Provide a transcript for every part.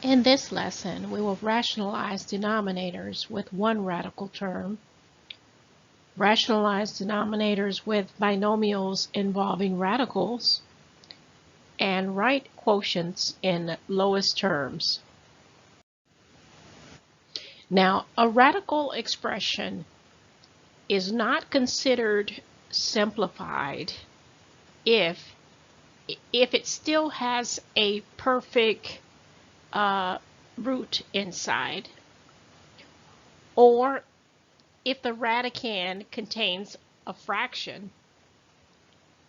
In this lesson, we will rationalize denominators with one radical term, rationalize denominators with binomials involving radicals, and write quotients in lowest terms. Now, a radical expression is not considered simplified if it still has a perfect root inside, or if the radicand contains a fraction,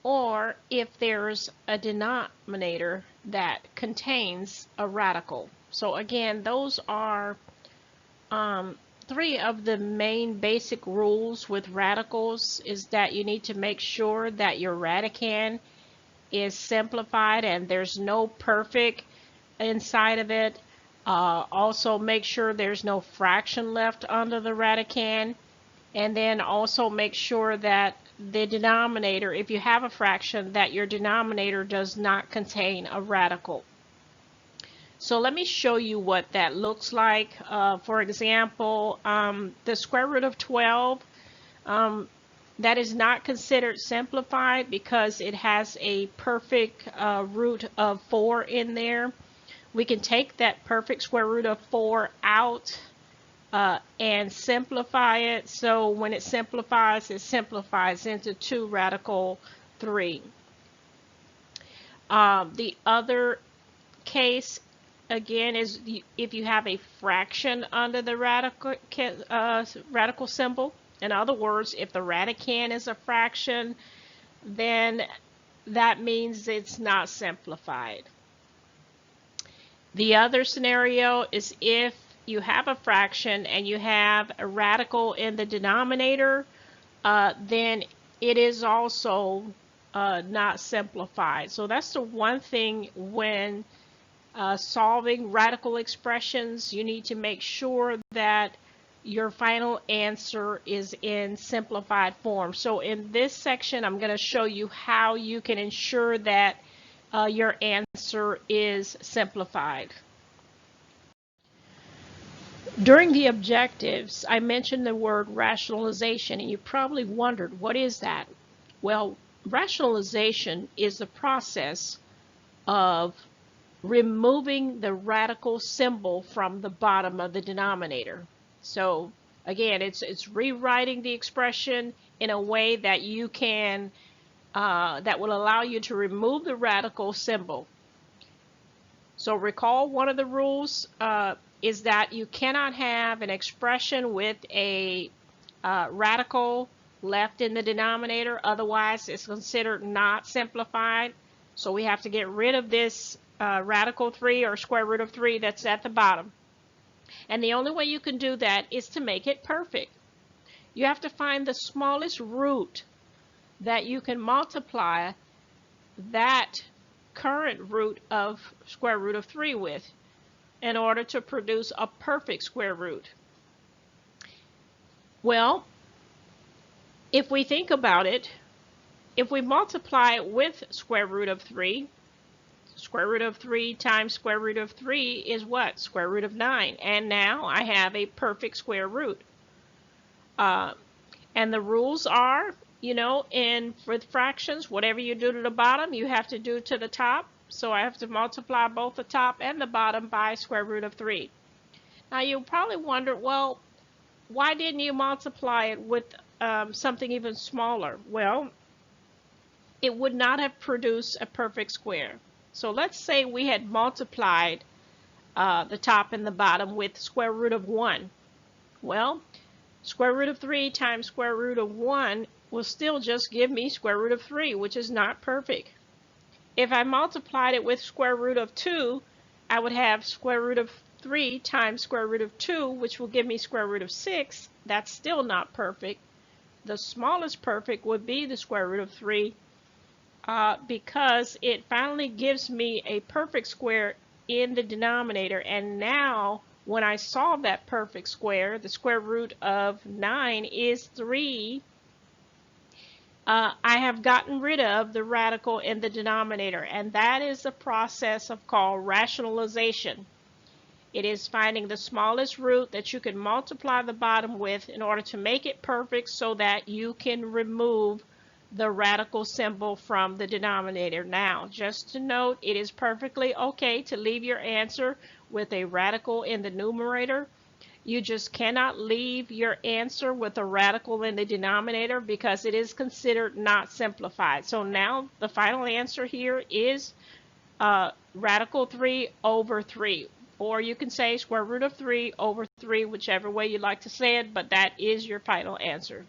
or if there's a denominator that contains a radical. So again, those are three of the main basic rules with radicals, is that you need to make sure that your radicand is simplified and there's no perfect inside of it. Also make sure there's no fraction left under the radicand, and then also make sure that the denominator, if you have a fraction, that your denominator does not contain a radical. So let me show you what that looks like. For example, the square root of 12, that is not considered simplified because it has a perfect root of 4 in there. We can take that perfect square root of 4 out and simplify it. So when it simplifies into 2 radical 3. The other case, again, is if you have a fraction under the radical symbol. In other words, if the radicand is a fraction, then that means it's not simplified. The other scenario is if you have a fraction and you have a radical in the denominator, then it is also not simplified. So that's the one thing when solving radical expressions. You need to make sure that your final answer is in simplified form. So in this section, I'm going to show you how you can ensure that your answer is simplified. During the objectives, I mentioned the word rationalization, and you probably wondered, what is that? Well, rationalization is the process of removing the radical symbol from the bottom of the denominator. So again, it's rewriting the expression in a way that you can that will allow you to remove the radical symbol. So recall, one of the rules is that you cannot have an expression with a radical left in the denominator, otherwise it's considered not simplified. So we have to get rid of this radical 3 or square root of 3 that's at the bottom. And the only way you can do that is to make it perfect. You have to find the smallest root that you can multiply that current root of square root of 3 with in order to produce a perfect square root. Well, if we think about it, if we multiply it with square root of 3, square root of 3 times square root of 3 is what? Square root of 9. And now I have a perfect square root. And the rules are, with fractions, whatever you do to the bottom, you have to do to the top. So I have to multiply both the top and the bottom by square root of 3. Now you'll probably wonder, well, why didn't you multiply it with something even smaller? Well, it would not have produced a perfect square. So let's say we had multiplied the top and the bottom with square root of 1. Well, square root of 3 times square root of 1 will still just give me square root of 3, which is not perfect. If I multiplied it with square root of 2, I would have square root of 3 times square root of 2, which will give me square root of 6. That's still not perfect. The smallest perfect would be the square root of 3 because it finally gives me a perfect square in the denominator. And now when I solve that perfect square, the square root of 9 is 3. I have gotten rid of the radical in the denominator, and that is the process called rationalization. It is finding the smallest root that you can multiply the bottom with in order to make it perfect so that you can remove the radical symbol from the denominator. Now, just to note, it is perfectly okay to leave your answer with a radical in the numerator. You just cannot leave your answer with a radical in the denominator because it is considered not simplified. So now the final answer here is radical 3 over 3. Or you can say square root of 3 over 3, whichever way you like to say it, but that is your final answer.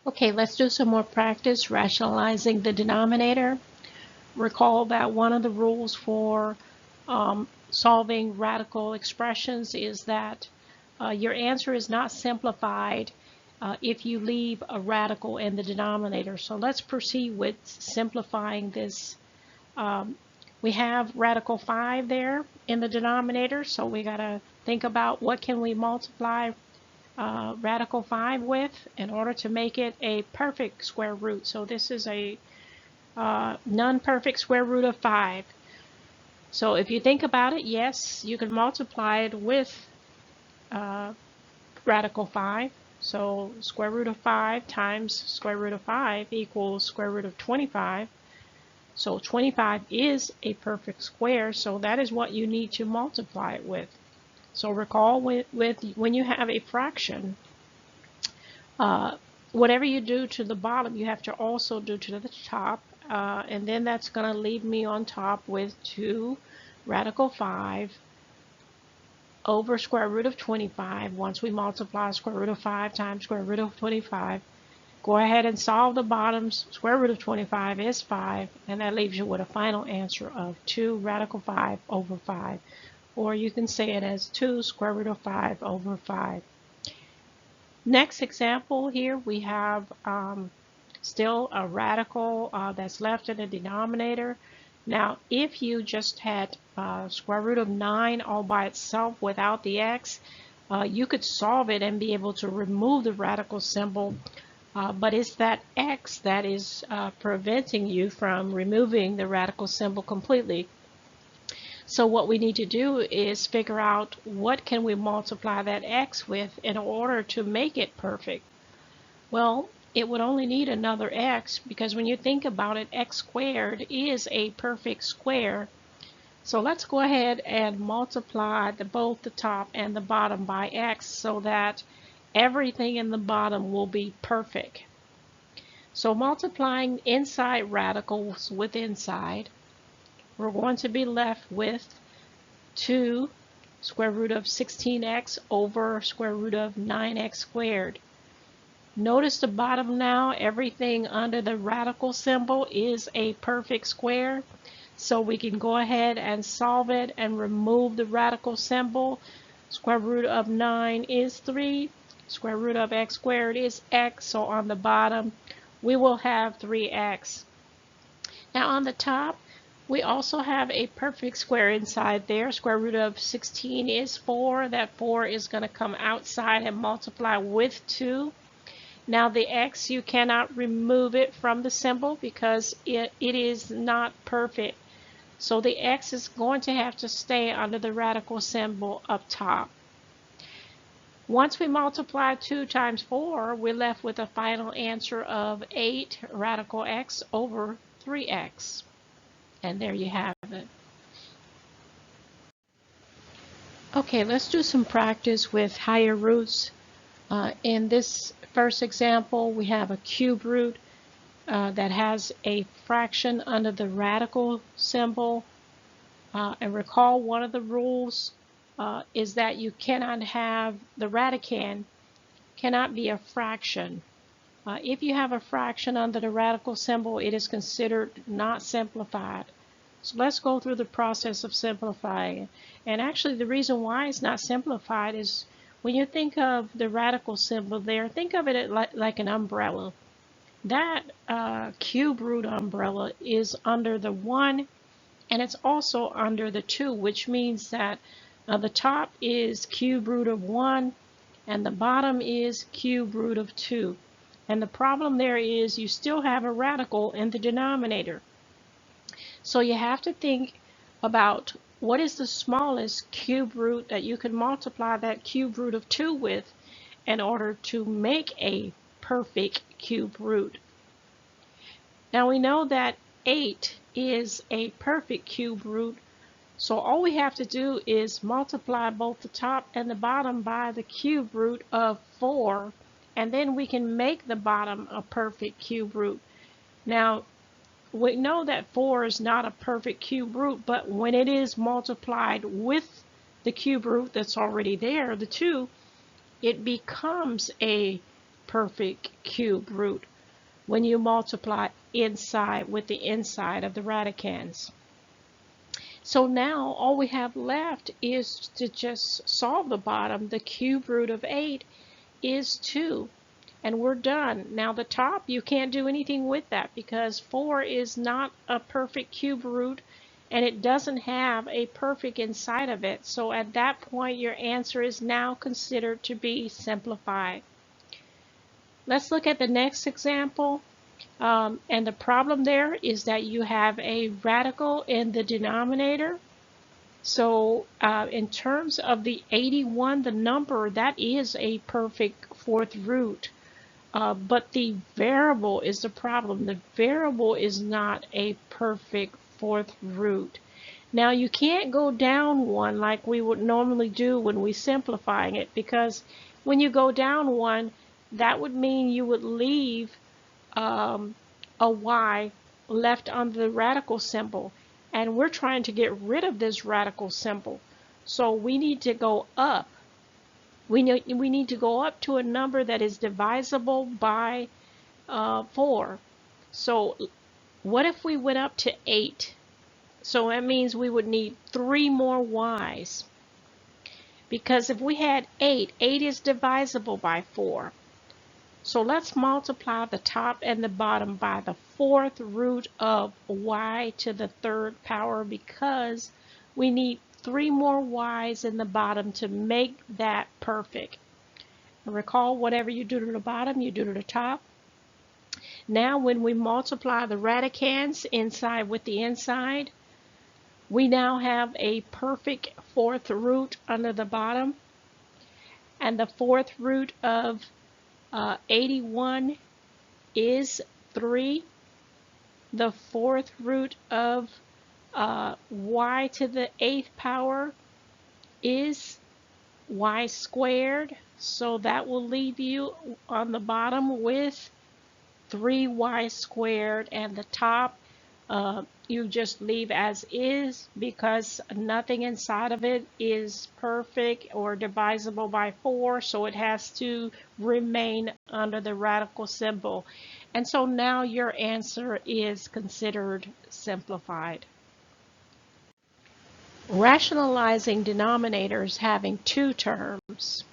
Okay, let's do some more practice rationalizing the denominator. Recall that one of the rules for solving radical expressions is that your answer is not simplified if you leave a radical in the denominator. So let's proceed with simplifying this. We have radical 5 there in the denominator, so we got to think about what can we multiply radical 5 with in order to make it a perfect square root. So this is a non-perfect square root of 5. So if you think about it, yes, you can multiply it with radical 5. So square root of 5 times square root of 5 equals square root of 25. So 25 is a perfect square, so that is what you need to multiply it with. So recall with when you have a fraction, whatever you do to the bottom, you have to also do to the top, and then that's going to leave me on top with 2 radical 5 over square root of 25. Once we multiply square root of 5 times square root of 25, go ahead and solve the bottoms. Square root of 25 is 5, and that leaves you with a final answer of 2 radical 5 over 5. Or you can say it as 2 square root of 5 over 5. Next example here, we have still a radical that's left in the denominator. Now, if you just had square root of 9 all by itself without the x, you could solve it and be able to remove the radical symbol. But it's that x that is preventing you from removing the radical symbol completely. So what we need to do is figure out what can we multiply that x with in order to make it perfect. Well, it would only need another x because when you think about it, x squared is a perfect square. So let's go ahead and multiply both the top and the bottom by x so that everything in the bottom will be perfect. So multiplying inside radicals with inside, we're going to be left with 2 square root of 16x over square root of 9x squared. Notice the bottom now, everything under the radical symbol is a perfect square. So we can go ahead and solve it and remove the radical symbol. Square root of 9 is 3. Square root of x squared is x. So on the bottom, we will have 3x. Now on the top, we also have a perfect square inside there. Square root of 16 is 4. That 4 is going to come outside and multiply with 2. Now the x, you cannot remove it from the symbol because it is not perfect. So the x is going to have to stay under the radical symbol up top. Once we multiply 2 times 4, we're left with a final answer of 8 radical x over 3x. And there you have it. Okay, let's do some practice with higher roots. In this first example, we have a cube root that has a fraction under the radical symbol. And recall one of the rules is that you cannot have the radicand cannot be a fraction. If you have a fraction under the radical symbol, it is considered not simplified. So let's go through the process of simplifying. And actually the reason why it's not simplified is when you think of the radical symbol there, think of it like an umbrella. That cube root umbrella is under the 1 and it's also under the 2, which means that the top is cube root of 1 and the bottom is cube root of 2. And the problem there is you still have a radical in the denominator. So you have to think about what is the smallest cube root that you can multiply that cube root of 2 with in order to make a perfect cube root. Now we know that 8 is a perfect cube root, so all we have to do is multiply both the top and the bottom by the cube root of 4, and then we can make the bottom a perfect cube root. Now we know that 4 is not a perfect cube root, but when it is multiplied with the cube root that's already there, the 2, it becomes a perfect cube root when you multiply inside with the inside of the radicands. So now all we have left is to just solve the bottom. The cube root of 8 is 2. And we're done. Now the top, you can't do anything with that because 4 is not a perfect cube root and it doesn't have a perfect inside of it. So at that point, your answer is now considered to be simplified. Let's look at the next example. And the problem there is that you have a radical in the denominator. So in terms of the 81, the number, that is a perfect fourth root. But the variable is the problem. The variable is not a perfect fourth root. Now you can't go down one like we would normally do when we simplifying it, because when you go down one, that would mean you would leave a y left under the radical symbol, and we're trying to get rid of this radical symbol. So we need to go up. We need to go up to a number that is divisible by 4. So what if we went up to 8? So that means we would need 3 more y's. Because if we had 8, 8 is divisible by 4. So let's multiply the top and the bottom by the fourth root of y to the third power, because we need 3 more y's in the bottom to make that perfect. And recall, whatever you do to the bottom, you do to the top. Now when we multiply the radicands inside with the inside, we now have a perfect fourth root under the bottom. And the fourth root of 81 is 3. The fourth root of y to the 8th power is y squared. So that will leave you on the bottom with 3y squared, and the top you just leave as is, because nothing inside of it is perfect or divisible by 4, so it has to remain under the radical symbol. And so now your answer is considered simplified. Rationalizing denominators having 2 terms.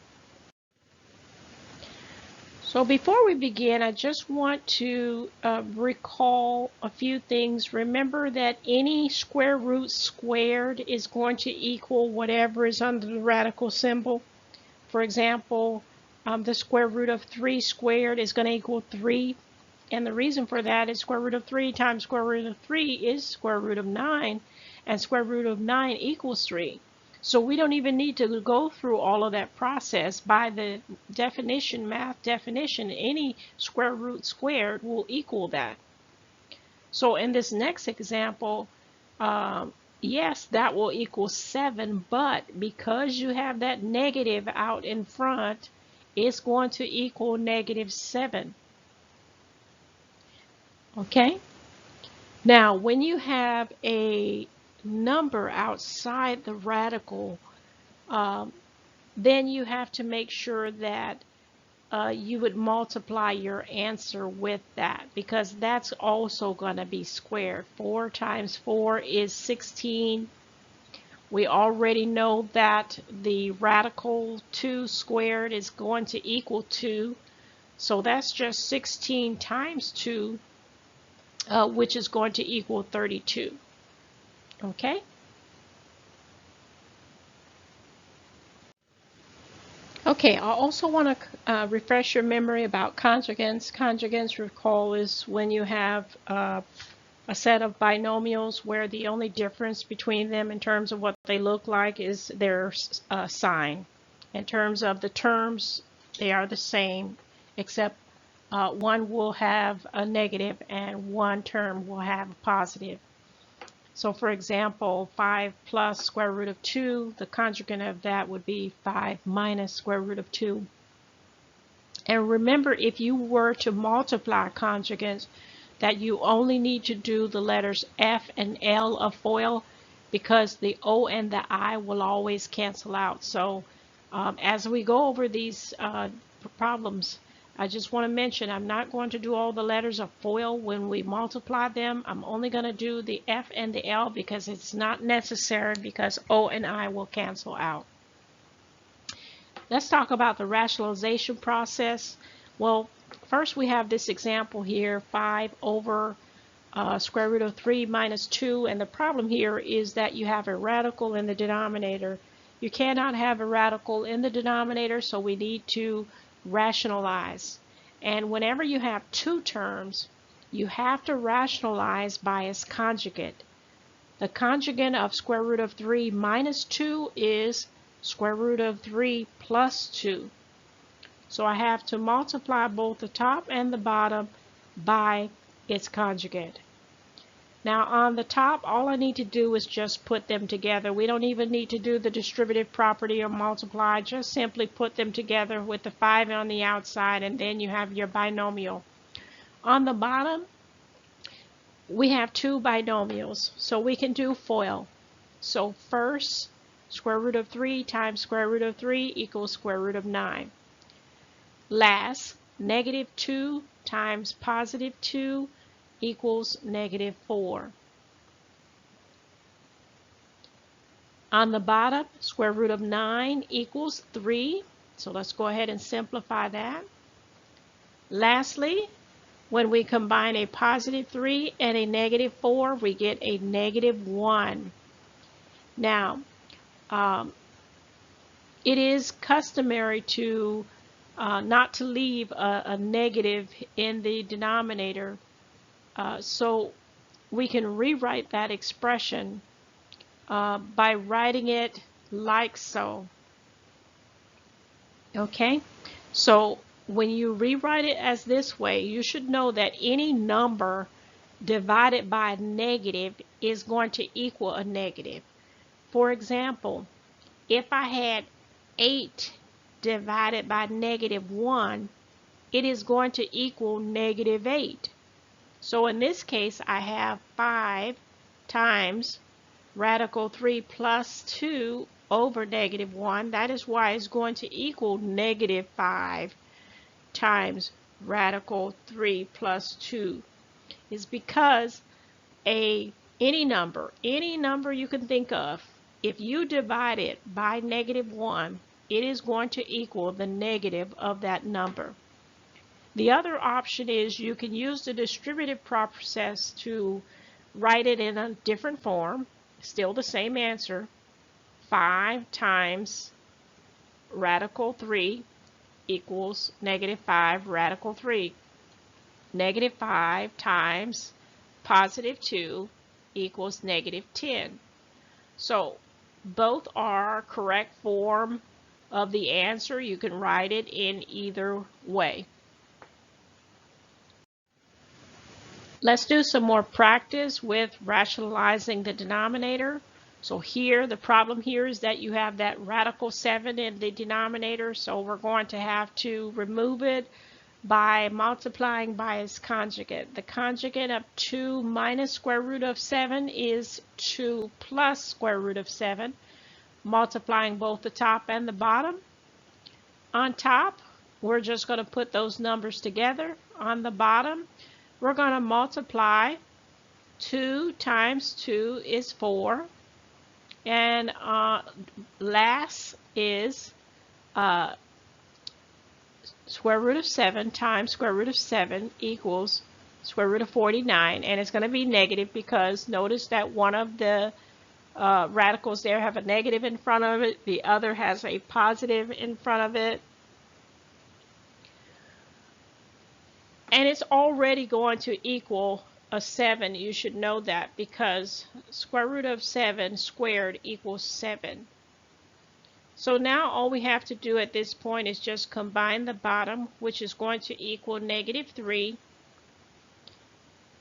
So before we begin, I just want to recall a few things. Remember that any square root squared is going to equal whatever is under the radical symbol. For example, the square root of 3 squared is going to equal 3. And the reason for that is square root of 3 times square root of 3 is square root of 9. And square root of 9 equals 3. So we don't even need to go through all of that process. By the definition, math definition, any square root squared will equal that. So in this next example, yes, that will equal 7, but because you have that negative out in front, it's going to equal -7. Okay? Now, when you have a number outside the radical, then you have to make sure that you would multiply your answer with that, because that's also going to be squared. 4 times 4 is 16. We already know that the radical 2 squared is going to equal 2. So that's just 16 times 2, which is going to equal 32. Okay? Okay, I also want to refresh your memory about conjugates. Conjugates, recall, is when you have a set of binomials where the only difference between them in terms of what they look like is their sign. In terms of the terms, they are the same, except one will have a negative and one term will have a positive. So for example, 5 plus square root of 2, the conjugate of that would be 5 minus square root of 2. And remember, if you were to multiply conjugates, that you only need to do the letters F and L of FOIL, because the O and the I will always cancel out. So as we go over these problems, I just want to mention I'm not going to do all the letters of FOIL when we multiply them. I'm only going to do the F and the L because it's not necessary, because O and I will cancel out. Let's talk about the rationalization process. Well, first we have this example here, 5 over square root of 3 minus 2, and the problem here is that you have a radical in the denominator. You cannot have a radical in the denominator, so we need to rationalize. And whenever you have two terms, you have to rationalize by its conjugate. The conjugate of square root of 3 minus 2 is square root of 3 plus 2. So I have to multiply both the top and the bottom by its conjugate. Now on the top, all I need to do is just put them together. We don't even need to do the distributive property or multiply. Just simply put them together with the 5 on the outside, and then you have your binomial. On the bottom, we have two binomials, so we can do FOIL. So first, square root of 3 times square root of 3 equals square root of 9. Last, negative 2 times positive 2 equals negative 4. On the bottom, square root of 9 equals 3. So let's go ahead and simplify that. Lastly, when we combine a positive 3 and a negative 4, we get a negative 1. Now, it is customary to not to leave a negative in the denominator, so we can rewrite that expression by writing it like so. Okay, so when you rewrite it as this way, you should know that any number divided by a negative is going to equal a negative. For example, if I had 8 divided by negative 1, it is going to equal negative 8. So in this case, I have 5 times radical 3 plus 2 over negative 1. That is why it's going to equal negative 5 times radical 3 plus 2. It's because any number you can think of, if you divide it by negative 1, it is going to equal the negative of that number. The other option is you can use the distributive process to write it in a different form, still the same answer. 5 times radical 3 equals negative 5 radical 3. Negative 5 times positive 2 equals negative 10. So both are correct form of the answer. You can write it in either way. Let's do some more practice with rationalizing the denominator. So here, the problem here is that you have that radical 7 in the denominator, so we're going to have to remove it by multiplying by its conjugate. The conjugate of 2 minus square root of 7 is 2 plus square root of 7, multiplying both the top and the bottom. On top, we're just going to put those numbers together. On the bottom, we're going to multiply. 2 times 2 is 4. And last is square root of 7 times square root of 7 equals square root of 49. And it's going to be negative because notice that one of the radicals there have a negative in front of it. The other has a positive in front of it. And it's already going to equal a 7, you should know that, because square root of 7 squared equals 7. So now all we have to do at this point is just combine the bottom, which is going to equal -3.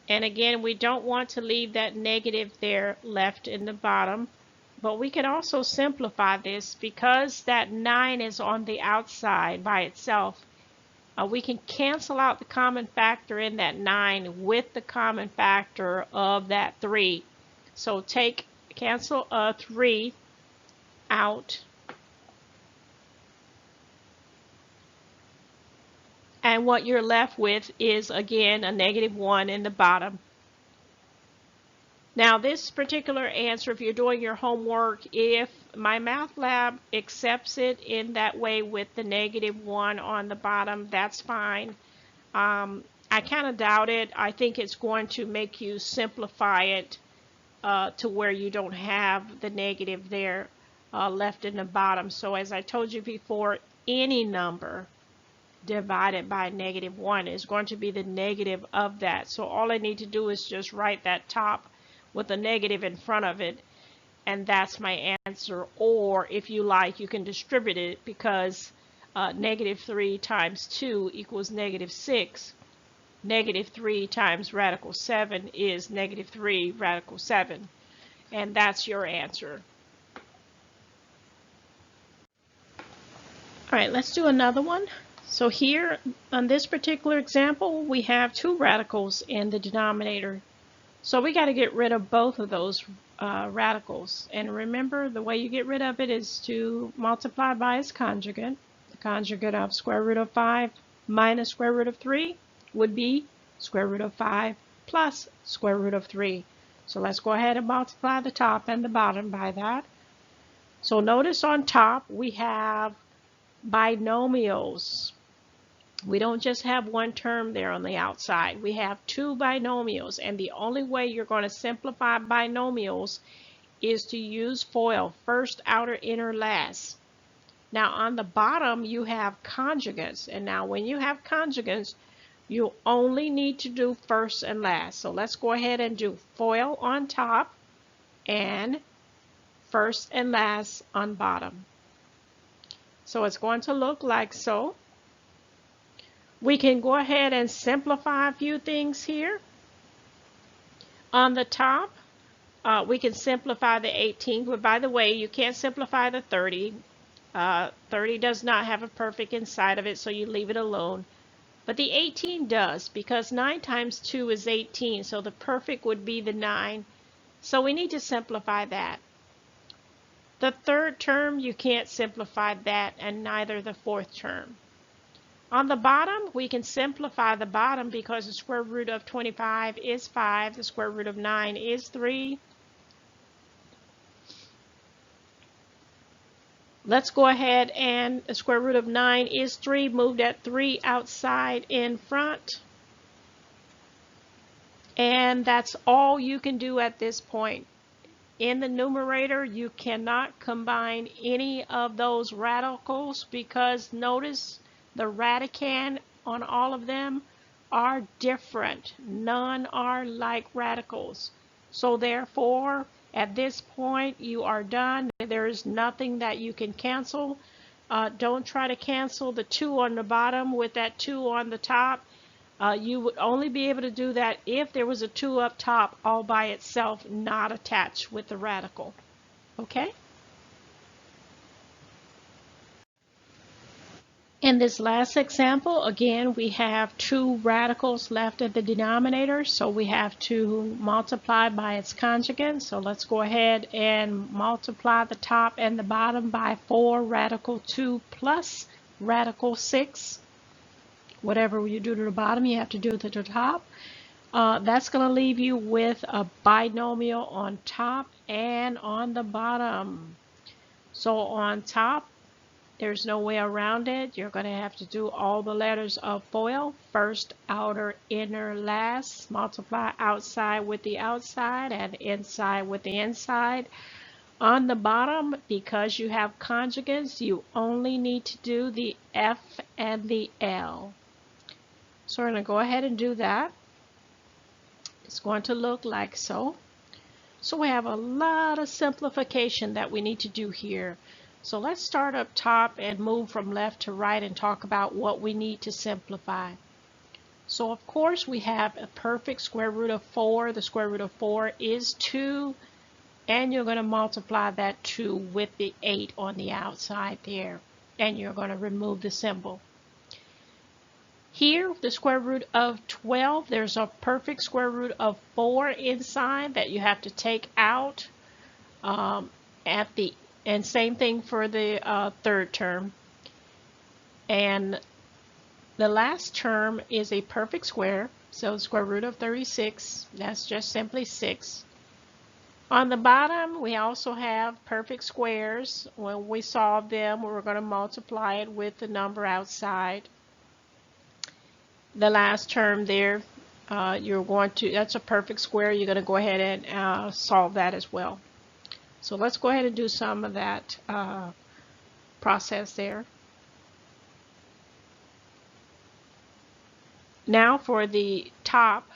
And again, we don't want to leave that negative there left in the bottom. But we can also simplify this, because that 9 is on the outside by itself. We can cancel out the common factor in that 9 with the common factor of that 3. So cancel a 3 out. And what you're left with is, again, a -1 in the bottom. Now, this particular answer, if you're doing your homework, if my math lab accepts it in that way with the -1 on the bottom, that's fine. I kind of doubt it. I think it's going to make you simplify it to where you don't have the negative there left in the bottom. So as I told you before, any number divided by -1 is going to be the negative of that. So all I need to do is just write that top with a negative in front of it, and that's my answer. Or if you like, you can distribute it, because -3 times 2 equals -6. -3 times radical 7 is -3 radical 7, and that's your answer. All right, let's do another one. So here on this particular example, we have 2 radicals in the denominator. So we got to get rid of both of those radicals. And remember, the way you get rid of it is to multiply by its conjugate. The conjugate of square root of 5 minus square root of 3 would be square root of 5 plus square root of 3. So let's go ahead and multiply the top and the bottom by that. So notice on top we have binomials. We don't just have one term there on the outside. We have 2 binomials, and the only way you're going to simplify binomials is to use FOIL, first, outer, inner, last. Now on the bottom you have conjugates, and now when you have conjugates, you only need to do first and last. So let's go ahead and do FOIL on top and first and last on bottom. So it's going to look like so. We can go ahead and simplify a few things here. On the top, we can simplify the 18, but by the way, you can't simplify the 30. 30 does not have a perfect inside of it, so you leave it alone. But the 18 does, because 9 times 2 is 18, so the perfect would be the 9. So we need to simplify that. The third term, you can't simplify that, and neither the fourth term. On the bottom, we can simplify the bottom, because the square root of 25 is 5, the square root of 9 is 3. Let's go ahead, and the square root of 9 is 3, move that 3 outside in front. And that's all you can do at this point. In the numerator, you cannot combine any of those radicals, because notice the radicand on all of them are different. None are like radicals. So therefore, at this point, you are done. There is nothing that you can cancel. Don't try to cancel the 2 on the bottom with that 2 on the top. You would only be able to do that if there was a 2 up top all by itself, not attached with the radical. Okay? In this last example, again, we have 2 radicals left at the denominator, so we have to multiply by its conjugate. So let's go ahead and multiply the top and the bottom by 4 radical 2 plus radical 6. Whatever you do to the bottom, you have to do to the top. That's going to leave you with a binomial on top and on the bottom. So on top, there's no way around it. You're going to have to do all the letters of FOIL. First, outer, inner, last. Multiply outside with the outside and inside with the inside. On the bottom, because you have conjugates, you only need to do the F and the L. So we're going to go ahead and do that. It's going to look like so. So we have a lot of simplification that we need to do here. So let's start up top and move from left to right and talk about what we need to simplify. So of course we have a perfect square root of 4. The square root of 4 is 2, and you're going to multiply that 2 with the 8 on the outside there, and you're going to remove the symbol. Here, the square root of 12, there's a perfect square root of 4 inside that you have to take out and same thing for the third term. And the last term is a perfect square, so the square root of 36, that's just simply 6. On the bottom, we also have perfect squares. When we solve them, we're going to multiply it with the number outside. The last term there, that's a perfect square. You're going to go ahead and solve that as well. So let's go ahead and do some of that process there. Now for the top,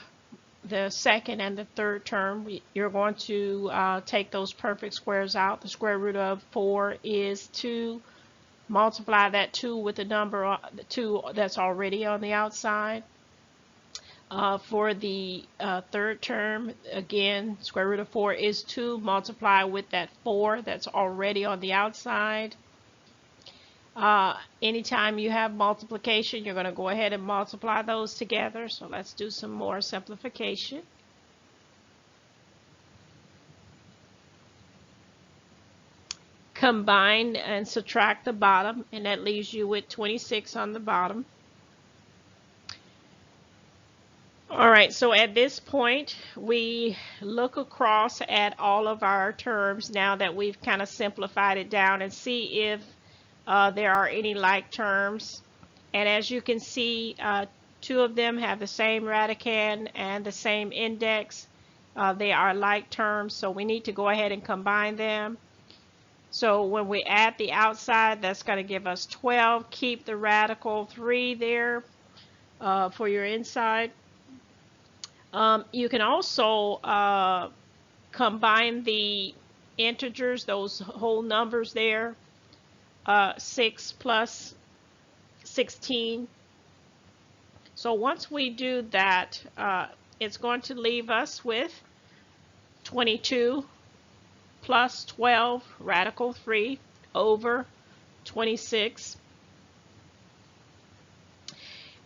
the second and the third term, you're going to take those perfect squares out. The square root of 4 is 2. Multiply that 2 with the number 2 that's already on the outside. For the third term, again, square root of 4 is 2. Multiply with that 4 that's already on the outside. Anytime you have multiplication, you're going to go ahead and multiply those together. So let's do some more simplification. Combine and subtract the bottom, and that leaves you with 26 on the bottom. All right, so at this point, we look across at all of our terms now that we've kind of simplified it down and see if there are any like terms. And as you can see, 2 of them have the same radicand and the same index. They are like terms, so we need to go ahead and combine them. So when we add the outside, that's going to give us 12. Keep the radical 3 there for your inside. You can also combine the integers, those whole numbers there, 6 plus 16. So once we do that, it's going to leave us with 22 plus 12 radical 3 over 26.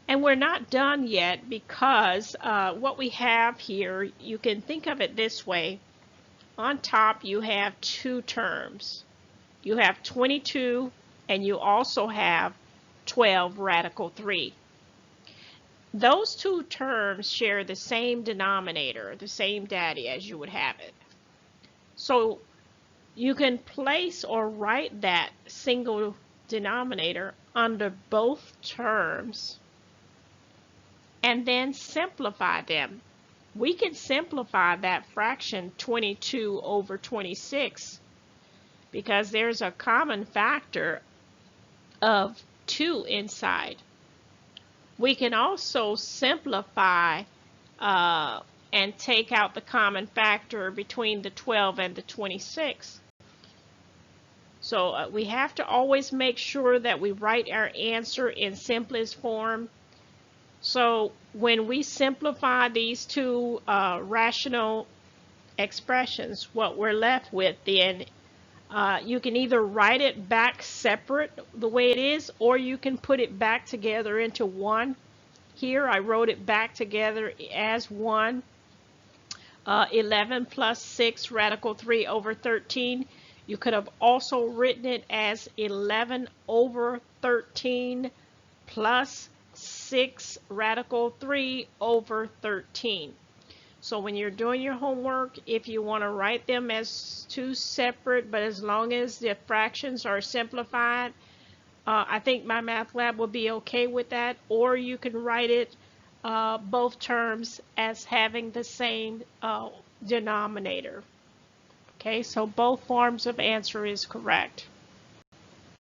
And we're not done yet because what we have here, you can think of it this way. On top you have 2 terms. You have 22 and you also have 12 radical 3. Those 2 terms share the same denominator, the same daddy as you would have it. So you can place or write that single denominator under both terms and then simplify them. We can simplify that fraction 22 over 26 because there's a common factor of 2 inside. We can also simplify and take out the common factor between the 12 and the 26. So we have to always make sure that we write our answer in simplest form. So when we simplify these 2 rational expressions, what we're left with then, you can either write it back separate the way it is, or you can put it back together into one. Here I wrote it back together as 1. 11 plus 6 radical 3 over 13. You could have also written it as 11 over 13 plus 6 radical 3 over 13. So when you're doing your homework, if you want to write them as 2 separate, but as long as the fractions are simplified, I think my math lab will be okay with that. Or you can write it both terms as having the same denominator. Okay, so both forms of answer is correct.